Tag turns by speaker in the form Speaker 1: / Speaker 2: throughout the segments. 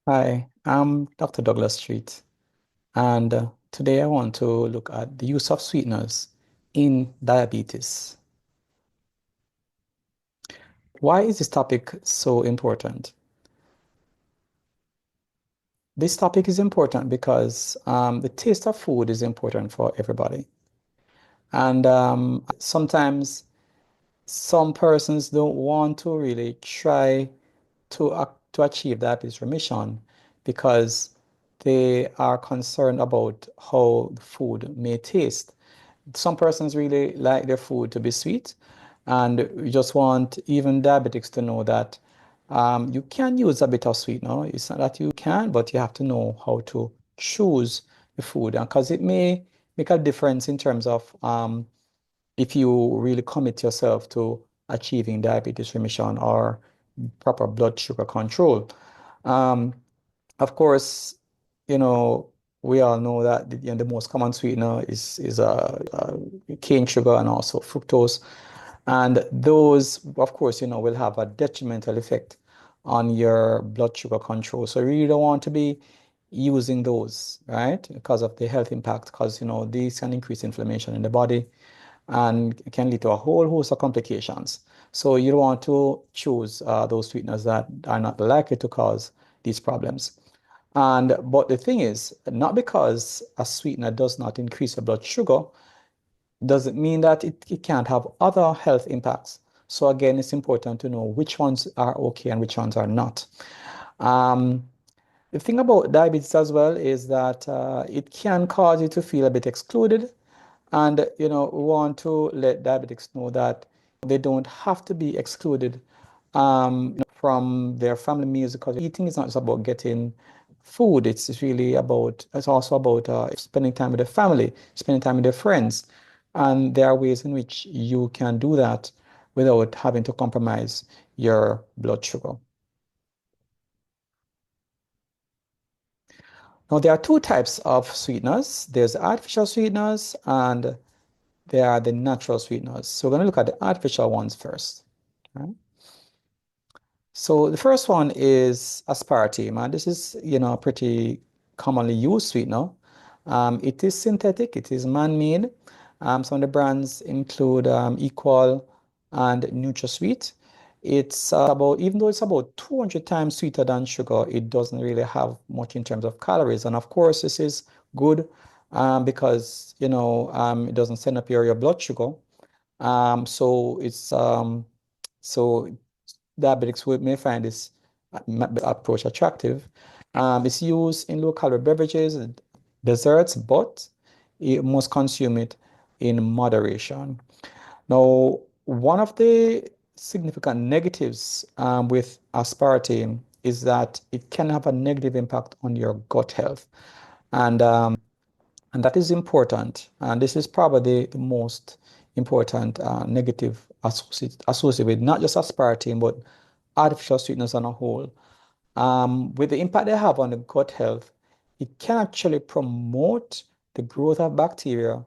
Speaker 1: Hi, I'm Dr. Douglas Street, and today I want to look at the use of sweeteners in diabetes. Why is this topic so important? This topic is important because the taste of food is important for everybody. And sometimes some persons don't want to really try to achieve diabetes remission because they are concerned about how the food may taste. Some persons really like their food to be sweet, and we just want even diabetics to know that you can use a bit of sweetener. It's not that you can, but you have to know how to choose the food, and because it may make a difference in terms of if you really commit yourself to achieving diabetes remission or proper blood sugar control. Um, of course, you know, we all know that the most common sweetener is cane sugar and also fructose. And those, of course, will have a detrimental effect on your blood sugar control. So you really don't want to be using those, right? Because of the health impact, because, these can increase inflammation in the body and can lead to a whole host of complications. So you don't want to choose those sweeteners that are not likely to cause these problems. But the thing is, not because a sweetener does not increase your blood sugar, doesn't mean that it can't have other health impacts. So again, it's important to know which ones are okay and which ones are not. Um, the thing about diabetes as well is that it can cause you to feel a bit excluded. And, we want to let diabetics know that they don't have to be excluded from their family meals because eating is not just about getting food. It's also about spending time with the family, spending time with their friends. And there are ways in which you can do that without having to compromise your blood sugar. Now, there are two types of sweeteners. There's artificial sweeteners and there are the natural sweeteners. So we're going to look at the artificial ones first. Right? So the first one is aspartame, and this is, a pretty commonly used sweetener. It is synthetic, it is man-made. Some of the brands include Equal and NutraSweet. Even though it's about 200 times sweeter than sugar, it doesn't really have much in terms of calories. And of course, this is good because, it doesn't send up your blood sugar. So so diabetics may find this approach attractive. It's used in low-calorie beverages and desserts, but you must consume it in moderation. Now, one of the significant negatives with aspartame is that it can have a negative impact on your gut health. And and that is important. And this is probably the most important negative associated with not just aspartame, but artificial sweeteners on a whole. With the impact they have on the gut health, it can actually promote the growth of bacteria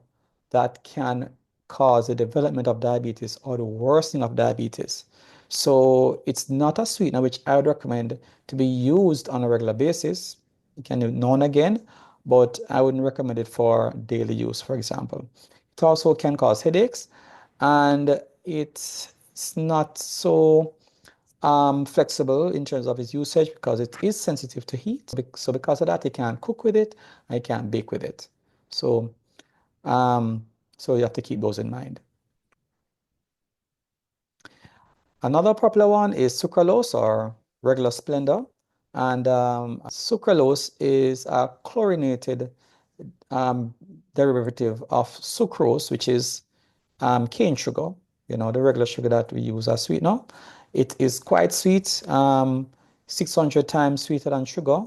Speaker 1: that can cause the development of diabetes or the worsening of diabetes. So it's not a sweetener which I would recommend to be used on a regular basis. You can do it now and again, but I wouldn't recommend it for daily use, for example. It also can cause headaches, and it's not so flexible in terms of its usage because it is sensitive to heat. So because of that, you can't cook with it, and you can't bake with it. So, um, so you have to keep those in mind. Another popular one is sucralose or regular Splenda. And sucralose is a chlorinated um, derivative of sucrose, which is cane sugar, the regular sugar that we use as sweetener. It is quite sweet, 600 times sweeter than sugar.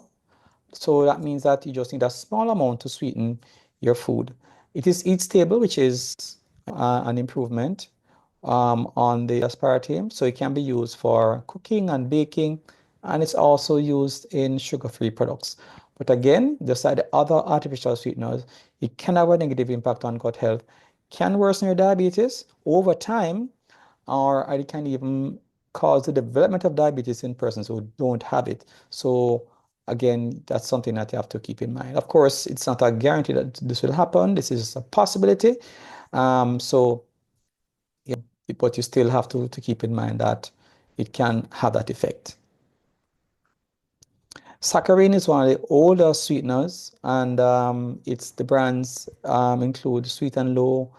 Speaker 1: So that means that you just need a small amount to sweeten your food. It is eat stable, which is an improvement on the aspartame. So it can be used for cooking and baking, and it's also used in sugar-free products. But again, just like the other artificial sweeteners, it can have a negative impact on gut health, can worsen your diabetes over time, or it can even cause the development of diabetes in persons who don't have it. So again, that's something that you have to keep in mind. Of course, it's not a guarantee that this will happen. This is a possibility. So, yeah, but you still have to keep in mind that it can have that effect. Saccharin is one of the older sweeteners, and it's the brands include Sweet and Low,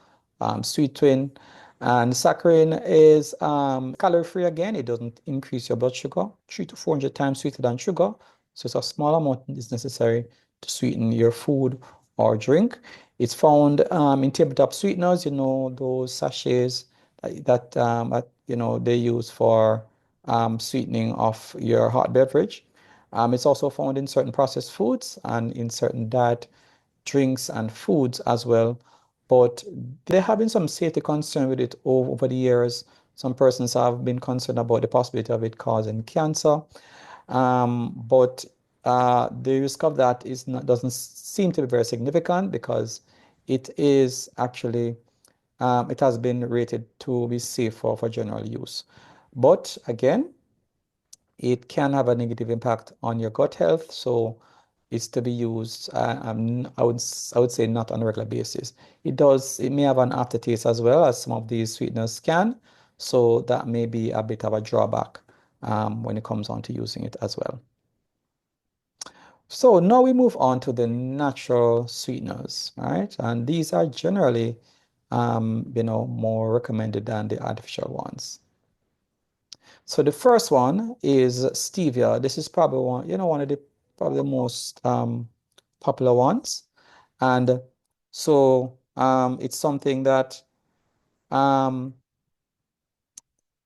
Speaker 1: Sweet Twin, and saccharin is calorie-free again. It doesn't increase your blood sugar, 300 to 400 times sweeter than sugar. So it's a small amount is necessary to sweeten your food or drink. It's found in tabletop sweeteners, those sachets that they use for sweetening of your hot beverage. It's also found in certain processed foods and in certain diet drinks and foods as well. But there have been some safety concern with it over the years. Some persons have been concerned about the possibility of it causing cancer. But the risk of that doesn't seem to be very significant because it is actually it has been rated to be safe for general use. But again, it can have a negative impact on your gut health. So it's to be used, I would say not on a regular basis. It may have an aftertaste as well as some of these sweeteners can. So that may be a bit of a drawback when it comes on to using it as well. So now we move on to the natural sweeteners, right? And these are generally, more recommended than the artificial ones. So the first one is stevia. This is probably one of the probably the most popular ones. And so it's something that um,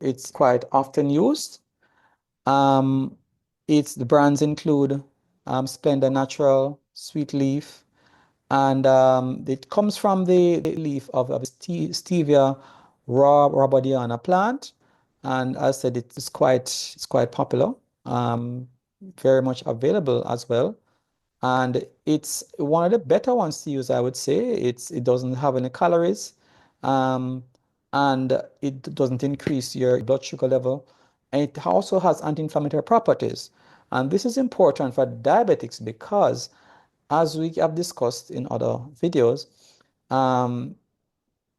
Speaker 1: it's quite often used. Um, the brands include Splendor Natural, Sweet Leaf, and it comes from the leaf of stevia rawbodiana plant. And as I said, it's quite popular, very much available as well. And it's one of the better ones to use, I would say. It doesn't have any calories, um, and it doesn't increase your blood sugar level. And it also has anti-inflammatory properties. And this is important for diabetics because, as we have discussed in other videos, um,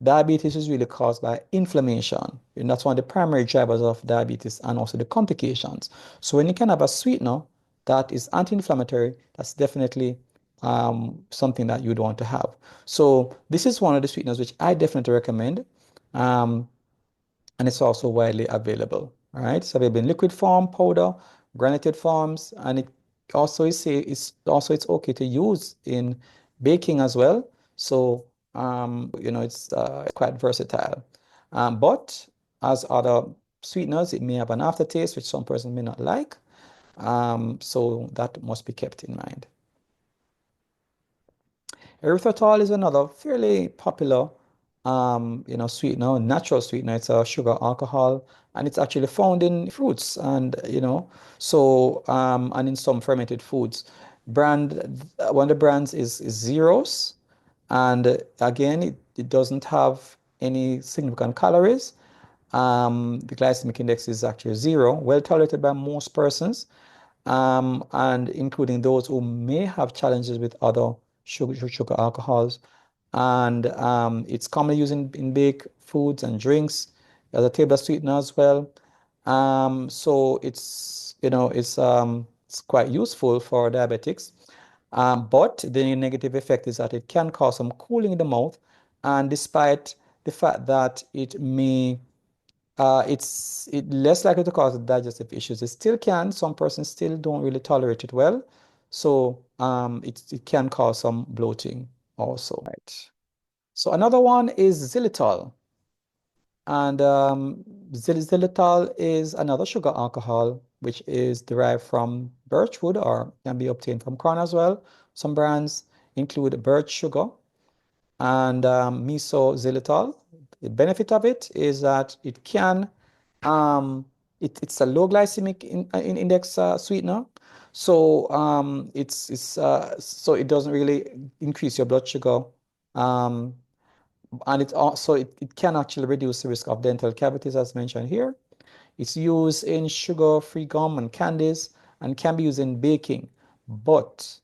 Speaker 1: diabetes is really caused by inflammation. And that's one of the primary drivers of diabetes and also the complications. So when you can have a sweetener that is anti-inflammatory, that's definitely something that you'd want to have. So this is one of the sweeteners which I definitely recommend. Um, and it's also widely available. All right, so available in liquid form, powder, granulated forms, and it also it's okay to use in baking as well. So it's quite versatile. But as other sweeteners, it may have an aftertaste which some person may not like. So that must be kept in mind. Erythritol is another fairly popular, sweetener, natural sweetener. It's a sugar alcohol, and it's actually found in fruits and, and in some fermented foods. One of the brands is Zeros, and again, it doesn't have any significant calories. The glycemic index is actually 0, well tolerated by most persons, and including those who may have challenges with other sugar alcohols. And it's commonly used in baked foods and drinks as a table sweetener as well. So it's quite useful for diabetics. But the negative effect is that it can cause some cooling in the mouth, and despite the fact that it's less likely to cause digestive issues. It still can. Some persons still don't really tolerate it well. So it can cause some bloating also. Right. So another one is xylitol. And xylitol is another sugar alcohol, which is derived from birch wood or can be obtained from corn as well. Some brands include birch sugar and miso xylitol. The benefit of it is that it's a low glycemic index sweetener, so so it doesn't really increase your blood sugar, um, and it can actually reduce the risk of dental cavities as mentioned here. It's used in sugar-free gum and candies and can be used in baking. but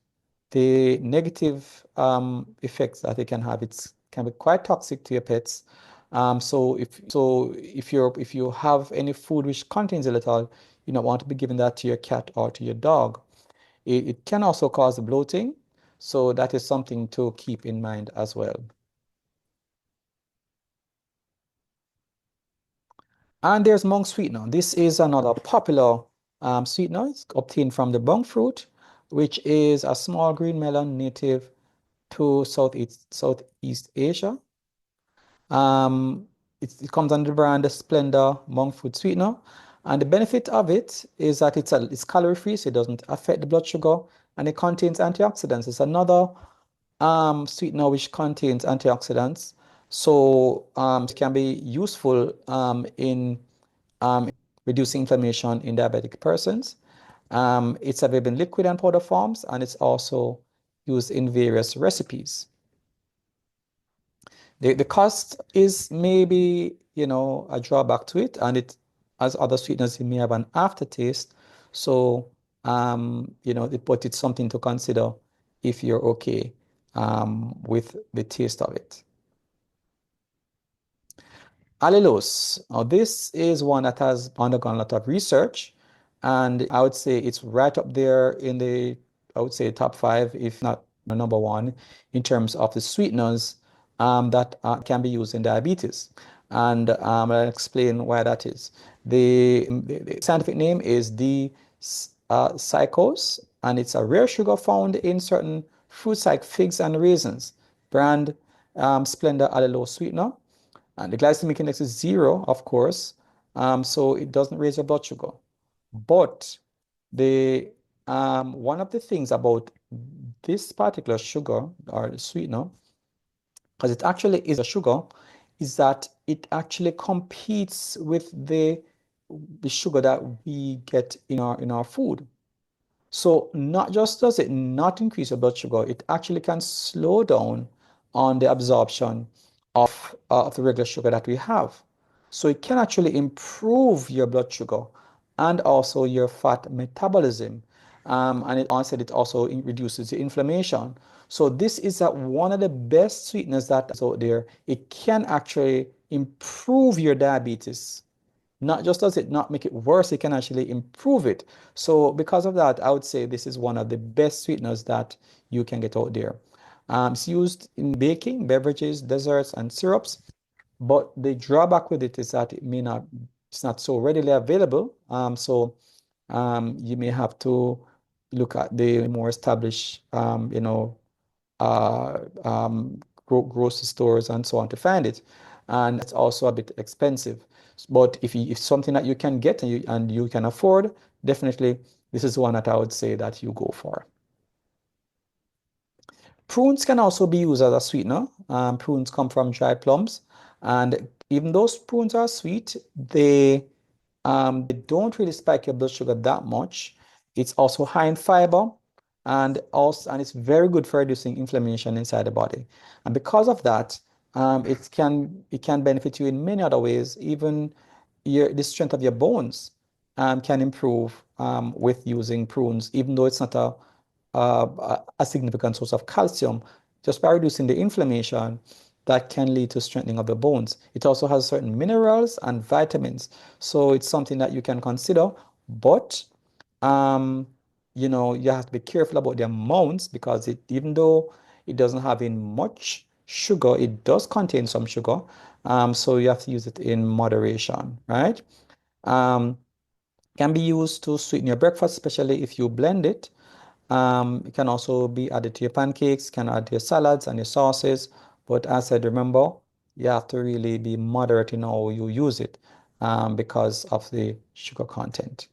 Speaker 1: the negative effects that it can have, it can be quite toxic to your pets. If you have any food which contains a little, you don't want to be giving that to your cat or to your dog. It can also cause bloating, so that is something to keep in mind as well. And there's monk sweetener. This is another popular sweetener. It's obtained from the monk fruit, which is a small green melon native to Southeast Asia. Um, it comes under the brand Splendor Monk Fruit Sweetener. And the benefit of it is that it's calorie free, so it doesn't affect the blood sugar, and it contains antioxidants. It's another sweetener which contains antioxidants, so it can be useful in reducing inflammation in diabetic persons. It's available in liquid and powder forms, and it's also used in various recipes. The cost is maybe, a drawback to it, and it, as other sweeteners, it may have an aftertaste. So, but it's something to consider if you're okay with the taste of it. Allulose. Now, this is one that has undergone a lot of research, and I would say it's right up there in the, I would say, top five, if not number one, in terms of the sweeteners that can be used in diabetes. And I'll explain why that is. The scientific name is D-cyclose, and it's a rare sugar found in certain fruits like figs and raisins. Brand Splendor Allulose sweetener. And the glycemic index is zero, of course, so it doesn't raise your blood sugar. But the one of the things about this particular sugar or sweetener, because it actually is a sugar, is that it actually competes with the sugar that we get in our food. So not just does it not increase your blood sugar, it actually can slow down on the absorption of the regular sugar that we have. So it can actually improve your blood sugar and also your fat metabolism. And it also said it also reduces the inflammation. So this is one of the best sweeteners that is out there. It can actually improve your diabetes. Not just does it not make it worse, it can actually improve it. So because of that, I would say this is one of the best sweeteners that you can get out there. It's used in baking, beverages, desserts, and syrups. But the drawback with it is that it's not so readily available. You may have to look at the more established, grocery stores and so on to find it. And it's also a bit expensive. But if something that you can get and you can afford, definitely this is one that I would say that you go for. Prunes can also be used as a sweetener. Prunes come from dried plums, and even though prunes are sweet, they don't really spike your blood sugar that much. It's also high in fiber, and it's very good for reducing inflammation inside the body. And because of that, it can benefit you in many other ways. Even the strength of your bones can improve with using prunes, even though it's not a significant source of calcium. Just by reducing the inflammation, that can lead to strengthening of the bones. It also has certain minerals and vitamins, so it's something that you can consider. But um, you have to be careful about the amounts, because even though it doesn't have in much sugar, it does contain some sugar. So you have to use it in moderation, right? Um, can be used to sweeten your breakfast, especially if you blend it. It can also be added to your pancakes, can add to your salads and your sauces. But as I said, remember, you have to really be moderate in how you use it because of the sugar content.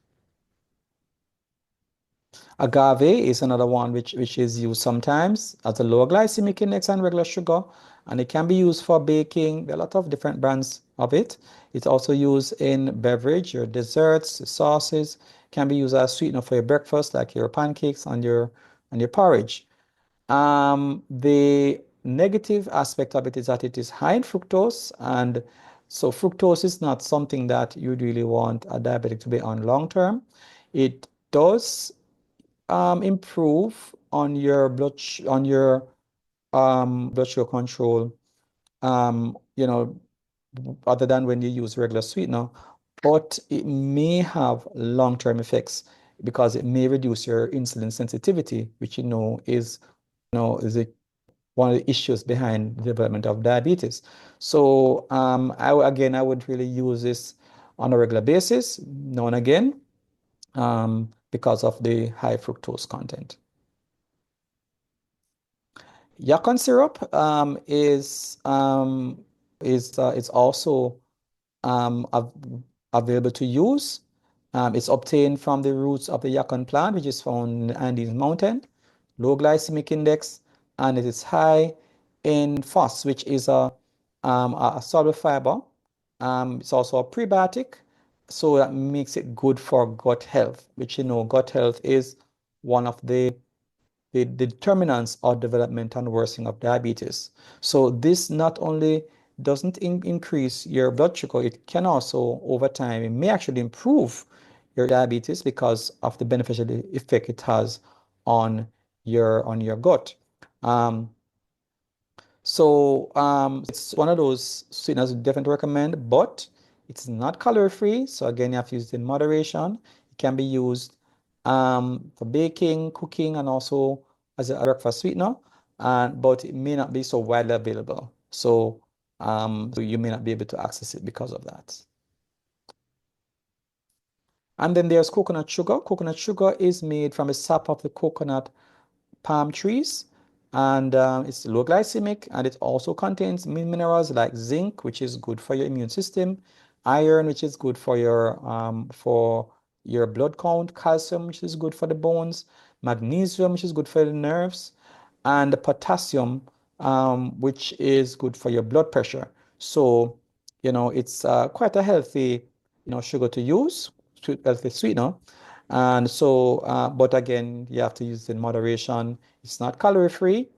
Speaker 1: Agave is another one which is used sometimes as a lower glycemic index and regular sugar, and it can be used for baking. There are a lot of different brands of it. It's also used in beverage, your desserts, sauces, can be used as sweetener for your breakfast, like your pancakes and your porridge. The negative aspect of it is that it is high in fructose, and so fructose is not something that you really want a diabetic to be on long term. It does improve on your blood sugar control, you know, other than when you use regular sweetener, but it may have long-term effects because it may reduce your insulin sensitivity, which is one of the issues behind the development of diabetes. So again, I would really use this on a regular basis, now and again, because of the high fructose content. Yacon syrup is also av available to use. It's obtained from the roots of the yacon plant, which is found in the Andes Mountain, low glycemic index, and it is high in phos, which is a soluble fiber. It's also a prebiotic, so that makes it good for gut health, which gut health is one of the determinants of development and worsening of diabetes. So this not only doesn't increase your blood sugar, it can also, over time, it may actually improve your diabetes because of the beneficial effect it has on your gut. Um, it's one of those sweeteners we definitely recommend, but it's not calorie free. So again, you have to use it in moderation. It can be used for baking, cooking, and also as a breakfast sweetener. But it may not be so widely available. So you may not be able to access it because of that. And then there's coconut sugar. Coconut sugar is made from the sap of the coconut palm trees, and it's low glycemic, and it also contains minerals like zinc, which is good for your immune system, iron, which is good for your blood count, calcium, which is good for the bones, magnesium, which is good for the nerves, and potassium, which is good for your blood pressure. So, it's quite a healthy, sugar to use, healthy sweetener. And so, but again, you have to use it in moderation. It's not calorie free,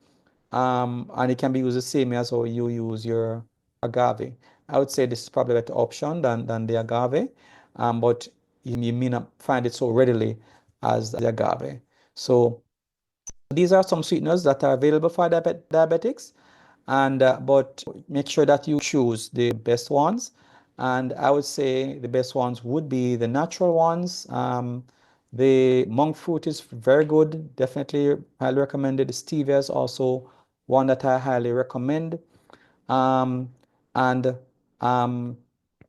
Speaker 1: and it can be used the same as how you use your agave. I would say this is probably a better option than the agave, but you may not find it so readily as the agave. So these are some sweeteners that are available for diabetics, and but make sure that you choose the best ones. And I would say the best ones would be the natural ones. The monk fruit is very good, definitely highly recommended. Stevia is also one that I highly recommend. Um, and um,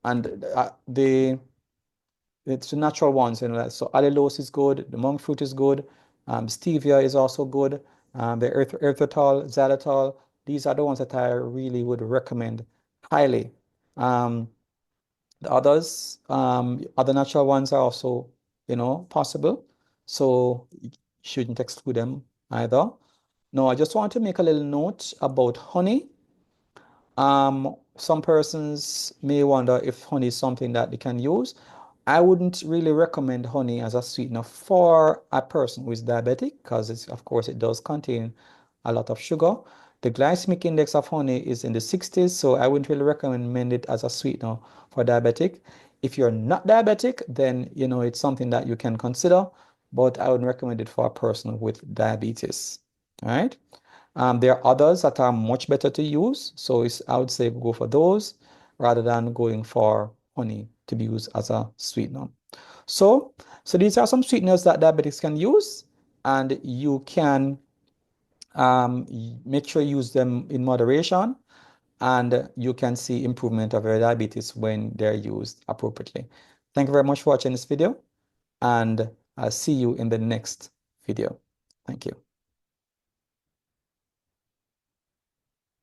Speaker 1: the it's the natural ones, so allulose is good, the monk fruit is good, stevia is also good, the erythritol, xylitol, these are the ones that I really would recommend highly. Um, the others, other natural ones are also, possible, so you shouldn't exclude them either. Now, I just want to make a little note about honey. Some persons may wonder if honey is something that they can use. I wouldn't really recommend honey as a sweetener for a person who is diabetic because of course, it does contain a lot of sugar. The glycemic index of honey is in the 60s, so I wouldn't really recommend it as a sweetener for diabetic. If you're not diabetic, then it's something that you can consider, but I wouldn't recommend it for a person with diabetes. All right. There are others that are much better to use. So I would say go for those rather than going for honey to be used as a sweetener. So these are some sweeteners that diabetics can use, and you can make sure you use them in moderation, and you can see improvement of your diabetes when they're used appropriately. Thank you very much for watching this video, and I'll see you in the next video. Thank you.